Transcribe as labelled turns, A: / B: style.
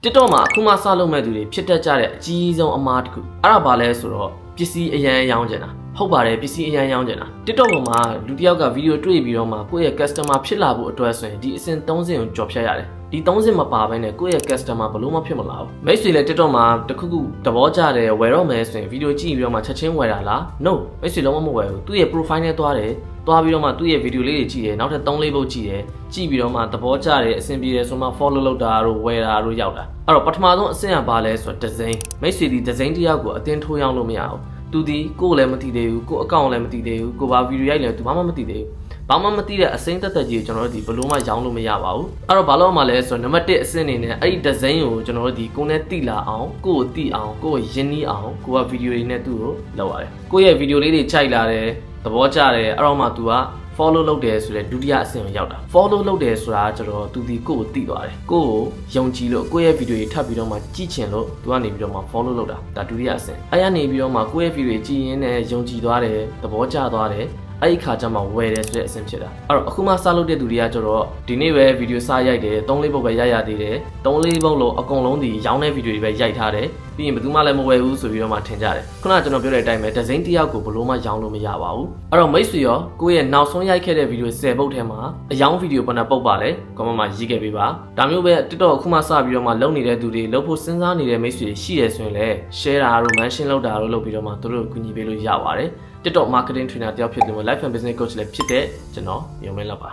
A: TikTok မှာအခုမှစလုပ်မဲ့သူတွေဖြစ်တတ်ကြတဲ့အကြီးဆုံးအမှားတစ်ခုအဲ့ဒါဘာလဲဆိုတော့ပစ္စည်းအရန်ရောင်းချင်တာဟုတ်ပါတယ်ပစ္စည်းအရန်ရောင်းချင်တာ TikTok ပေါ်မှာလူတစ်ယောက်ကဗီဒီယိုတွေ့ပြီးတော့မှကိုယ့်ရဲ့ customer ဖြစ်လာဖို့အတွက်ဆိုရင်ဒီအဆင့်3ဆင့်ကိုကြော်ဖြတ်ရတယ်ဒီ3ဆင့်မပါဘဲနဲ့ကိုယ့်ရဲ့ customer ဘလို့မှဖြစ်မလာဘူးမိတ်ဆွေလည်း TikTok မှာတခုခုသဘောကျတယ်ဝယ်တော့မယ်ဆိုရင်ဗီဒီယိုကြည့်ပြီးတော့မှချက်ချင်းဝယ်တာလား no မိတ်ဆွေလုံးဝမဝယ်ဘူးသူ့ရဲ့ profile နဲ့သွားတယ်သွားပြီးတော့မှသူ့ရဲ့ဗီဒီယိုလေးတွေကြည့်တယ်နောက်ထပ်3-4ပုတ်ကြည့်တယ်ကြည့်ပြီးတော့မှသဘောကျတယ်အဆင်ပြေတယ်ဆိုမှ follow လုပ်တာတို့ဝယ်တာတို့ရောက်တာအဲ့တော့ပထမဆုံးအဆင့်ကဘာလဲဆိုတော့ဒီဇိုင်းမိတ်ဆွေဒီဒီဇိုင်းတစ်ယောက်ကိုအတင်းထိုးရောင်းလို့မရဘူးသူဒီကိုယ်လည်းမသိသေးဘူးကိုယ်အကောင့်လည်းမသိသေးဘူးကိုဘာဗီဒီယိုရိုက်လဲသူဘာမှမသိသေးဘူးဘာမှမသိတဲ့အစိမ့်သက်သက်ကြီးကိုကျွန်တော်တို့ဒီဘလို့မှရောင်းလို့မရပါဘူးအဲ့တော့ဘာလို့မှလဲဆိုတော့နံပါတ်1အဆင့်အနေနဲ့အဲ့ဒီဒီဇိုင်းကိုကျွန်တော်တို့ဒီကိုယ်နဲ့တိလာအောင်ကိုယ်ကိုတိအောင်ကိုယ်ကိုယဉ်နီးအောင်ကိုကဗီဒီယိုတွေနဲ့သူ့ကိုလုပ်ရတယ်ကိုယ့်ရဲ့ဗီဒီယိုလေးတွေခြိုက်လာတယ်သဘောကျတယ်အဲ့တော့မှ तू ကfollow လုပ်တယ်ဆိုတဲ့ဒုတိယအဆင့်ကိုရောက်တာ follow လုပ်တယ်ဆိုတာကျတော့သူဒီကိုယ့်ကိုသိသွားတယ်ကိုယ့်ကိုယုံကြည်လို့ကိုယ့်ရဲ့ဗီဒီယိုတွေထပ်ပြီးတော့မှကြည့်ချင်လို့ तू ကနေပြီးတော့မှ follow လုပ်တာဒါဒုတိယအဆင့်အဲ့ရနေပြီးတော့မှကိုယ့်ရဲ့ဗီဒီယိုတွေကြည့်ရင်းနဲ့ယုံကြည်သွားတယ်သဘောကျသွားတယ်အဲ့ဒီခါကျမှဝယ်တယ်ဆိုတဲ့အဆင့်ဖြစ်တာအဲ့တော့အခုမှစလုပ်တဲ့သူတွေကကျတော့ဒီနေ့ပဲဗီဒီယိုစရိုက်တယ်3-4ပုတ်ပဲရိုက်သေးတယ်3-4ပုတ်လို့အကုန်လုံးဒီရောင်းတဲ့ဗီဒီယိုတွေပဲရိုက်ထားတယ်ပြီးရင်ဘယ်သူမှလည်းမဝယ်ဘူးဆိုပြီးတော့မှထင်ကြတယ်ခုနကကျွန်တော်ပြောတဲ့အတိုင်းပဲဒီဇိုင်းတစ်ယောက်ကိုဘလို့မှရောင်းလို့မရပါဘူးအဲ့တော့မိတ်ဆွေရောကိုယ့်ရဲ့နောက်ဆုံးရိုက်ခဲ့တဲ့ဗီဒီယို10ပုတ်ထဲမှာအယောင်ဗီဒီယိုဘယ်နှပုတ်ပါလဲကွန်မန့်မှာရေးခဲ့ပေးပါဒါမျိုးပဲ TikTok အခုမှစပြီးတော့မှလုပ်နေတဲ့သူတွေလုပ်ဖို့စဉ်းစားနေတဲ့မိတ်ဆွေတွေရှိရဆိုရင်လည်း share တာတို့ mention လုပ်တာတို့လုပ်ပြီးတော့မှသူတို့ကိုကူညီပေးလို့ရပါတယ်TikTok marketing trainer တယောက်ဖြစ်တယ်မို့ life and business coach လည်းဖြစ်တဲ့ကျွန်တော်ရုံမင်းလောက်ပါ